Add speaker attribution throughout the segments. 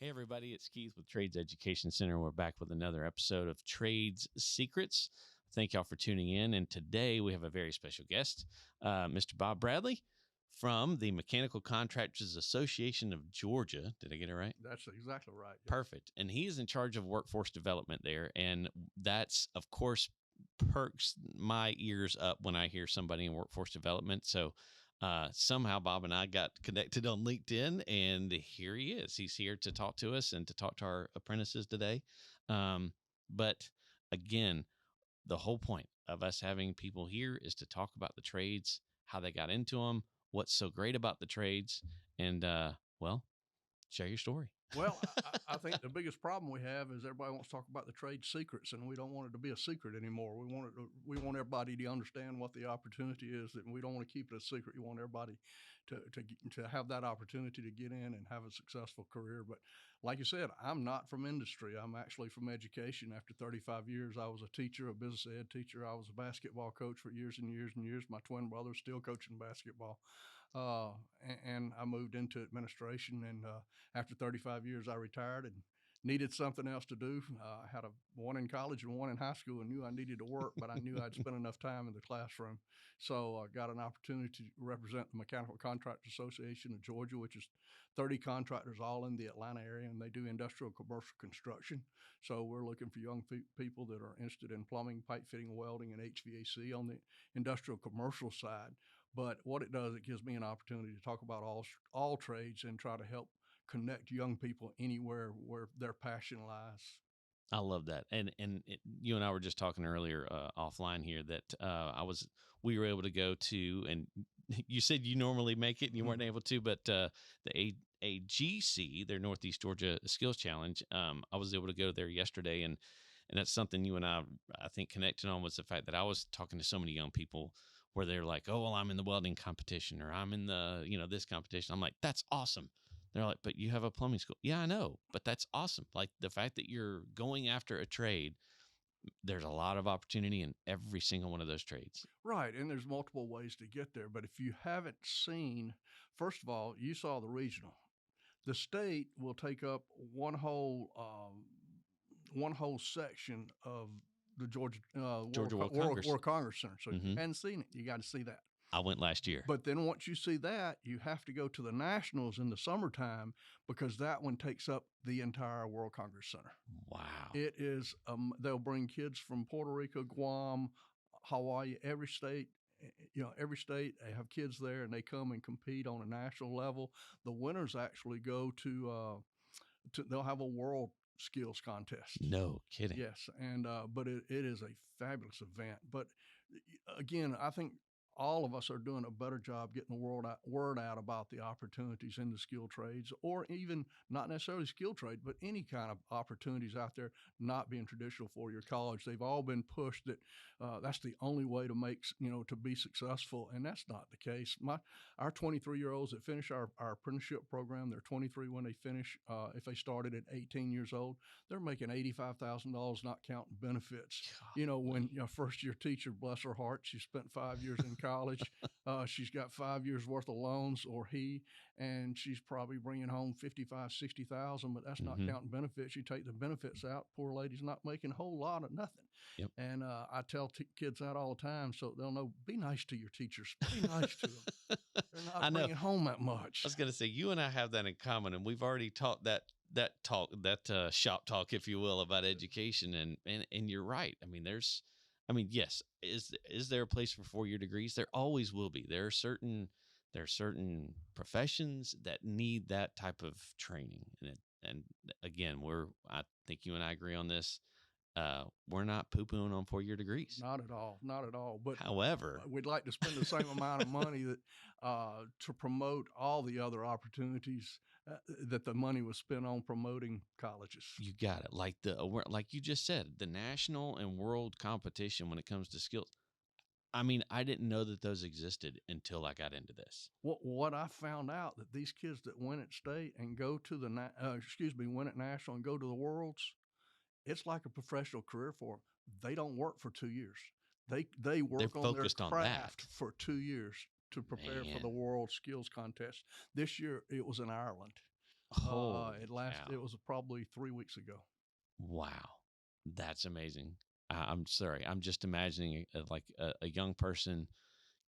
Speaker 1: Hey, everybody, it's Keith with Trades Education Center. We're back with another episode of Trades Secrets. Thank y'all for tuning in. And today we have a very special guest, Mr. Bob Bradley from the Mechanical Contractors Association of Georgia. Did I get it right?
Speaker 2: That's exactly right. Yes.
Speaker 1: Perfect. And he is in charge of workforce development there. And that's, of course, perks my ears up when I hear somebody in workforce development. So somehow Bob and I got connected on LinkedIn, and here he is. He's here to talk to us and to talk to our apprentices today. But again, the whole point of us having people here is to talk about the trades, how they got into them, what's so great about the trades, and share your story.
Speaker 2: Well, I think the biggest problem we have is everybody wants to talk about the trade secrets, and we don't want it to be a secret anymore. We want everybody to understand what the opportunity is, and we don't want to keep it a secret. You want everybody to have that opportunity to get in and have a successful career. But like you said, I'm not from industry. I'm actually from education. After 35 years, I was a teacher, a business ed teacher. I was a basketball coach for years and years and years. My twin brother's still coaching basketball. And I moved into administration, and after 35 years, I retired and needed something else to do. I had one in college and one in high school, and knew I needed to work, but I knew I'd spend enough time in the classroom. So I got an opportunity to represent the Mechanical Contractors Association of Georgia, which is 30 contractors all in the Atlanta area, and they do industrial commercial construction. So we're looking for young people that are interested in plumbing, pipe fitting, welding, and HVAC on the industrial commercial side. But what it does, it gives me an opportunity to talk about all trades and try to help connect young people anywhere where their passion lies.
Speaker 1: I love that. And you and I were just talking earlier offline here that we were able to go to, and you said you normally make it and you weren't able to, but the AGC, their Northeast Georgia Skills Challenge, I was able to go there yesterday, and that's something you and I think connected on, was the fact that I was talking to so many young people where they're like, oh, well, I'm in the welding competition, or I'm in the, this competition. I'm like, that's awesome. They're like, but you have a plumbing school. Yeah, I know, but that's awesome. Like, the fact that you're going after a trade, there's a lot of opportunity in every single one of those trades.
Speaker 2: Right, and there's multiple ways to get there. But if you haven't seen, first of all, you saw the regional. The state will take up one whole section of the Georgia World Congress Center. So if you hadn't seen it, you got to see that.
Speaker 1: I went last year.
Speaker 2: But then once you see that, you have to go to the Nationals in the summertime, because that one takes up the entire World Congress Center.
Speaker 1: Wow.
Speaker 2: It is, they'll bring kids from Puerto Rico, Guam, Hawaii, every state. Every state, they have kids there, and they come and compete on a national level. The winners actually go to they'll have a world skills contest.
Speaker 1: No kidding.
Speaker 2: Yes, and but it is a fabulous event. But again, I think all of us are doing a better job getting the word out about the opportunities in the skilled trades, or even not necessarily skilled trade, but any kind of opportunities out there not being traditional four-year college. They've all been pushed that that's the only way to to be successful, and that's not the case. Our 23-year-olds that finish our apprenticeship program, they're 23 when they finish. If they started at 18 years old, they're making $85,000, not counting benefits. When first-year teacher, bless her heart, she spent 5 years in college. She's got 5 years worth of loans, and she's probably bringing home $55,000-$60,000, but that's not counting benefits. You take the benefits out, poor lady's not making a whole lot of nothing.
Speaker 1: Yep.
Speaker 2: And I tell kids that all the time, so they'll know, be nice to your teachers. Be nice to them. They're not bringing home that much.
Speaker 1: I was going to say, you and I have that in common, and we've already taught that shop talk, if you will, about education. And you're right. Yes. Is there a place for 4-year degrees? There always will be. There are certain professions that need that type of training. And again, I think you and I agree on this. We're not poo-pooing on 4-year degrees.
Speaker 2: Not at all. Not at all. But
Speaker 1: however,
Speaker 2: we'd like to spend the same amount of money to promote all the other opportunities that the money was spent on promoting colleges.
Speaker 1: You got it. Like you just said, the national and world competition when it comes to skills. I didn't know that those existed until I got into this.
Speaker 2: What I found out, that these kids that win at state and go to win at national and go to the worlds, it's like a professional career for them. They don't work for 2 years. They work on their craft for 2 years to prepare for the World Skills Contest. This year, it was in Ireland.
Speaker 1: Holy
Speaker 2: It
Speaker 1: cow.
Speaker 2: was probably 3 weeks ago.
Speaker 1: Wow. That's amazing. I'm sorry. I'm just imagining like a young person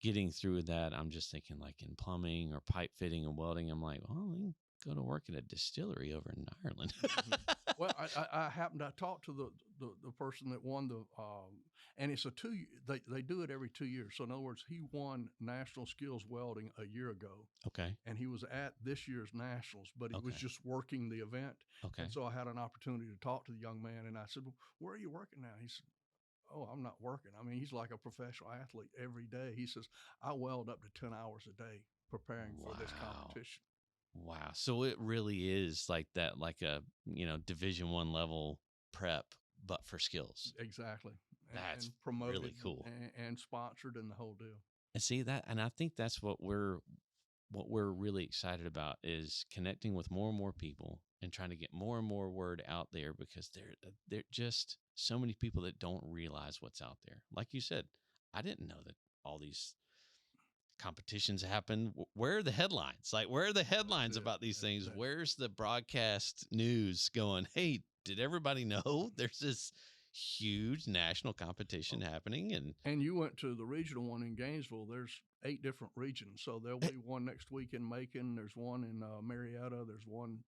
Speaker 1: getting through that. I'm just thinking like in plumbing or pipe fitting and welding. I'm like, well, we can go to work at a distillery over in Ireland.
Speaker 2: Mhm. Well, I happened to talk to the person that won and it's they do it every 2 years. So in other words, he won National Skills Welding a year ago,
Speaker 1: Okay.
Speaker 2: and he was at this year's nationals, but he was
Speaker 1: Okay.
Speaker 2: just working the event. And
Speaker 1: Okay.
Speaker 2: so I had an opportunity to talk to the young man, and I said, well, "Where are you working now?" He said, "Oh, I'm not working." I mean, he's like a professional athlete every day. He says, "I weld up to 10 hours a day preparing for this
Speaker 1: Wow.
Speaker 2: competition."
Speaker 1: Wow. So it really is like that, like a, Division 1 level prep, but for skills.
Speaker 2: Exactly,
Speaker 1: That's
Speaker 2: and promoted
Speaker 1: really cool.
Speaker 2: and sponsored and the whole deal.
Speaker 1: And see that, and I think that's what we're really excited about is connecting with more and more people and trying to get more and more word out there because there just so many people that don't realize what's out there. Like you said, I didn't know that all these competitions happen. Where are the headlines? Like, where are the
Speaker 2: That's
Speaker 1: headlines
Speaker 2: it.
Speaker 1: about these
Speaker 2: That's
Speaker 1: things?
Speaker 2: it.
Speaker 1: Where's the broadcast news going, hey, did everybody know there's this huge national competition
Speaker 2: Oh,
Speaker 1: happening? And
Speaker 2: and you went to the regional one in Gainesville. There's 8 different regions, so there'll be one next week in Macon. There's one in Marietta. There's one,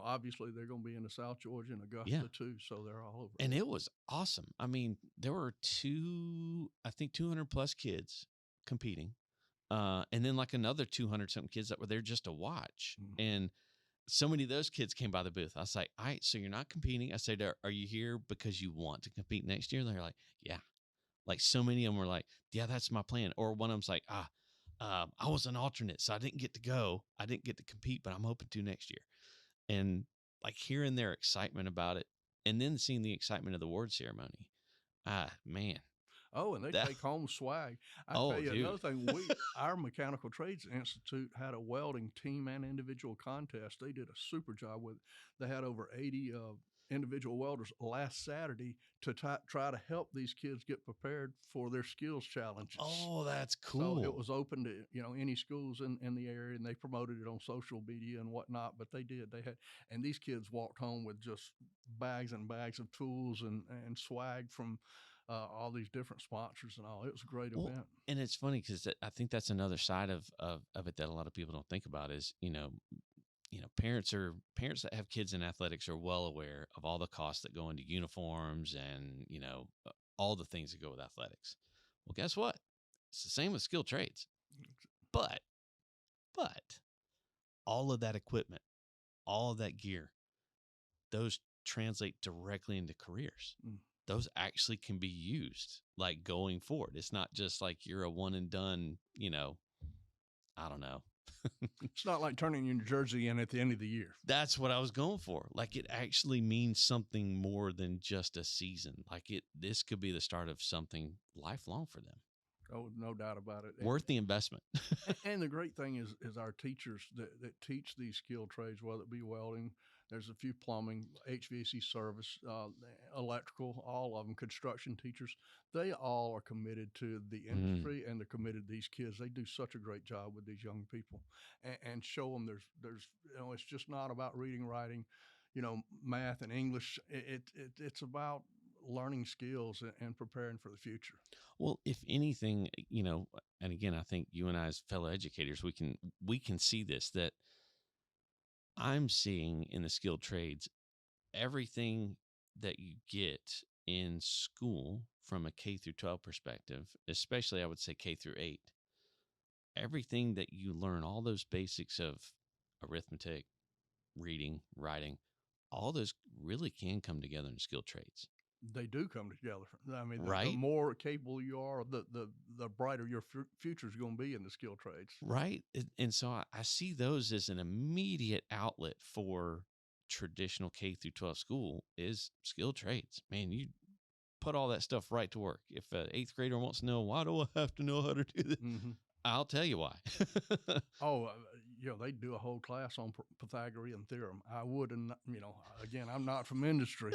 Speaker 2: obviously they're going to be in the South Georgia and
Speaker 1: yeah,
Speaker 2: Augusta too. So they're all over.
Speaker 1: and it was awesome. I mean, there were I think 200 plus kids competing. And then like another 200 something kids that were there just to watch.
Speaker 2: Mhm.
Speaker 1: And so many of those kids came by the booth. I was like, all right, so you're not competing. I said, are you here because you want to compete next year? And they're like, yeah. Like so many of them were like, yeah, that's my plan. Or one of them's like, I was an alternate, so I didn't get to go. I didn't get to compete, but I'm hoping to next year. And like hearing their excitement about it and then seeing the excitement of the award ceremony. Man,
Speaker 2: Oh, and they
Speaker 1: that,
Speaker 2: take home swag. I tell
Speaker 1: oh,
Speaker 2: you another
Speaker 1: dude.
Speaker 2: thing. Our Mechanical Trades Institute had a welding team and individual contest. They did a super job with. They had over 80 individual welders last Saturday to try to help these kids get prepared for their skills challenges.
Speaker 1: Oh, that's
Speaker 2: So it
Speaker 1: cool.
Speaker 2: was open to any schools in the area, and they promoted it on social media and whatnot. But they did. They had, and these kids walked home with just bags and bags of tools and swag from all these different sponsors and all. It was a great
Speaker 1: Well,
Speaker 2: event.
Speaker 1: and it's funny because I think that's another side of it that a lot of people don't think about is parents that have kids in athletics are well aware of all the costs that go into uniforms and all the things that go with athletics. Well, guess what? It's the same with skilled trades, but but all of that equipment, all of that gear, those translate directly into careers.
Speaker 2: Mm.
Speaker 1: Those actually can be used like going forward. It's not just like you're a one and done, I don't know.
Speaker 2: It's not like turning your jersey in at the end of the year.
Speaker 1: That's what I was going for. Like it actually means something more than just a season. Like this could be the start of something lifelong for them.
Speaker 2: Oh, no doubt about it.
Speaker 1: Worth the investment.
Speaker 2: And the great thing is our teachers that teach these skilled trades, whether it be welding, there's a few plumbing, HVAC service, electrical, all of them, construction teachers. They all are committed to the
Speaker 1: Mm.
Speaker 2: industry and they're committed to these kids. They do such a great job with these young people and show them there's it's just not about reading, writing, math and English. It's about learning skills and preparing for the future.
Speaker 1: Well, if anything, and again, I think you and I as fellow educators, we can see this that I'm seeing in the skilled trades everything that you get in school from a K through 12 perspective, especially I would say K through 8. Everything that you learn, all those basics of arithmetic, reading, writing, all those really can come together in skilled trades.
Speaker 2: They do come together. I mean, the
Speaker 1: Right?
Speaker 2: more capable you are, the brighter your future is going to be in the skilled trades.
Speaker 1: Right. And so I see those as an immediate outlet for traditional K through 12 school is skilled trades. Man, you put all that stuff right to work. If an eighth grader wants to know, why do I have to know how to do this?
Speaker 2: Mm-hmm.
Speaker 1: I'll tell you why.
Speaker 2: Oh, they do a whole class on Pythagorean theorem. I wouldn't, again, I'm not from industry.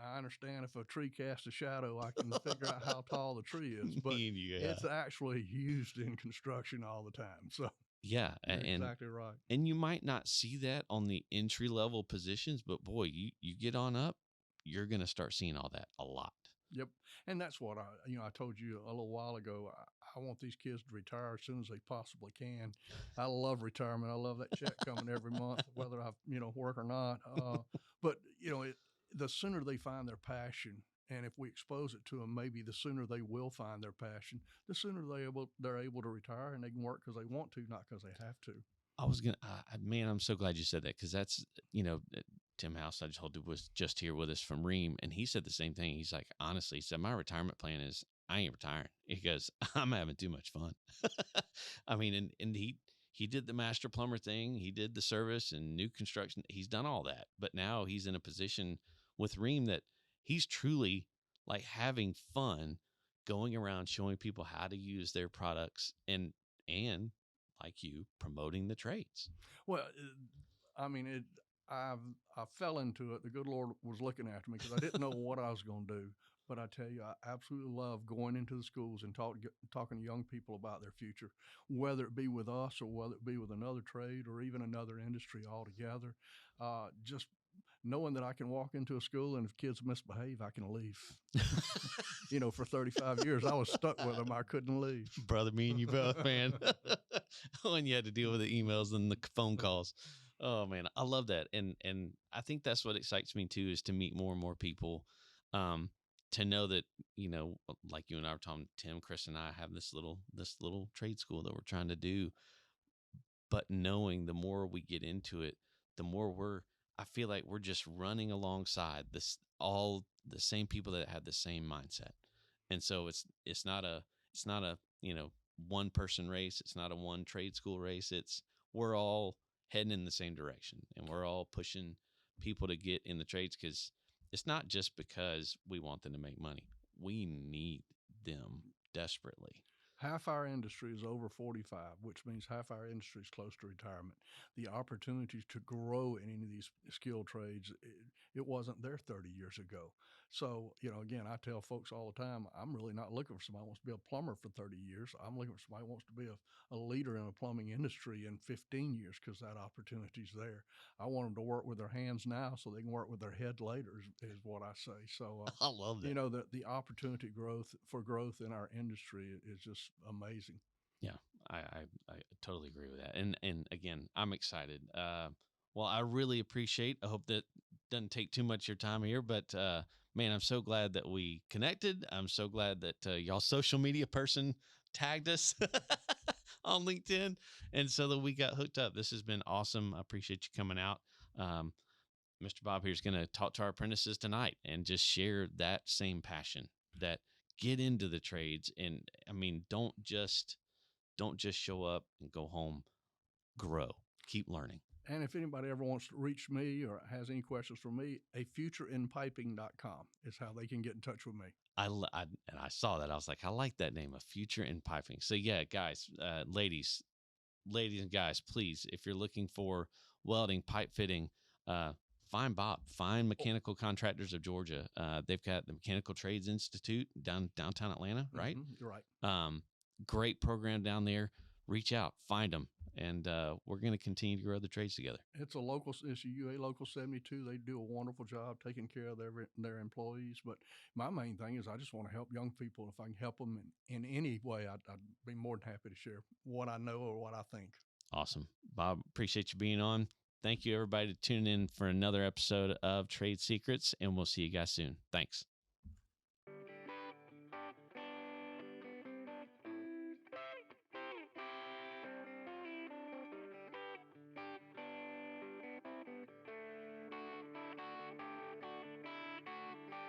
Speaker 2: I understand if a tree casts a shadow, I can figure out how tall the tree is, but
Speaker 1: Me and you, yeah.
Speaker 2: it's actually used in construction all the time. So
Speaker 1: Yeah,
Speaker 2: You're exactly right.
Speaker 1: and you might not see that on the entry level positions, but boy, you get on up, you're going to start seeing all that a lot.
Speaker 2: Yep. And that's what I told you a little while ago. I want these kids to retire as soon as they possibly can. I love retirement. I love that check coming every month, whether I, work or not. But, the sooner they find their passion, and if we expose it to them, maybe the sooner they will find their passion, the sooner they're able to retire and they can work because they want to, not because they have to.
Speaker 1: I was gonna, man, I'm so glad you said that because that's, Tim House I just told you was just here with us from Ream, and he said the same thing. He's like, honestly, he said my retirement plan is I ain't retiring. He goes, I'm having too much fun. I mean, and he did the master plumber thing, he did the service and new construction, he's done all that, but now he's in a position with Ream that he's truly like having fun going around showing people how to use their products and like you promoting the trades.
Speaker 2: Well, I mean, I I fell into it. The good Lord was looking after me because I didn't know what I was going to do. But I tell you, I absolutely love going into the schools and talking to young people about their future, whether it be with us or whether it be with another trade or even another industry altogether. Just knowing that I can walk into a school and if kids misbehave, I can leave. For 35 years, I was stuck with them. I couldn't leave.
Speaker 1: Brother, me and you both, man. When you had to deal with the emails and the phone calls. Oh man, I love that. And I think that's what excites me too, is to meet more and more people. Um, to know that, like you and I were talking, Tim, Chris, and I have this little trade school that we're trying to do, but knowing the more we get into it, the more I feel like we're just running alongside this, all the same people that have the same mindset. And so it's not a one person race, it's not a one trade school race, it's we're all heading in the same direction, and we're all pushing people to get in the trades, because it's not just because we want them to make money, we need them desperately.
Speaker 2: Half our industry is over 45, which means half our industry is close to retirement. The opportunities to grow in any of these skilled trades, it wasn't there 30 years ago. So, again, I tell folks all the time, I'm really not looking for somebody who wants to be a plumber for 30 years. I'm looking for somebody who wants to be a leader in a plumbing industry in 15 years because that opportunity's there. I want them to work with their hands now so they can work with their head later, is what I say. So,
Speaker 1: I love that.
Speaker 2: the opportunity growth in our industry is just amazing.
Speaker 1: Yeah, I totally agree with that. And again, I'm excited. Well, I really appreciate. I hope that doesn't take too much of your time here, but man, I'm so glad that we connected. I'm so glad that y'all social media person tagged us on LinkedIn, and so that we got hooked up. This has been awesome. I appreciate you coming out. Um, Mr. Bob here is going to talk to our apprentices tonight and just share that same passion, that get into the trades. And I mean, don't just show up and go home. Grow, keep learning.
Speaker 2: And if anybody ever wants to reach me or has any questions for me, afutureinpiping.com is how they can get in touch with me.
Speaker 1: And I saw that. I was like, I like that name, A Future in Piping. So yeah, guys, ladies and guys, please, if you're looking for welding, pipe fitting, find Bob. Find Mechanical Contractors of Georgia. They've got the Mechanical Trades Institute downtown Atlanta, right?
Speaker 2: Mm-hmm, you're right.
Speaker 1: Great program down there. Reach out, find them, and we're going to continue to grow the trades together.
Speaker 2: It's a UA Local 72. They do a wonderful job taking care of their employees. But my main thing is I just want to help young people. If I can help them in any way, I'd be more than happy to share what I know or what I think.
Speaker 1: Awesome. Bob, appreciate you being on. Thank you, everybody, to tune in for another episode of Trade Secrets, and we'll see you guys soon. Thanks.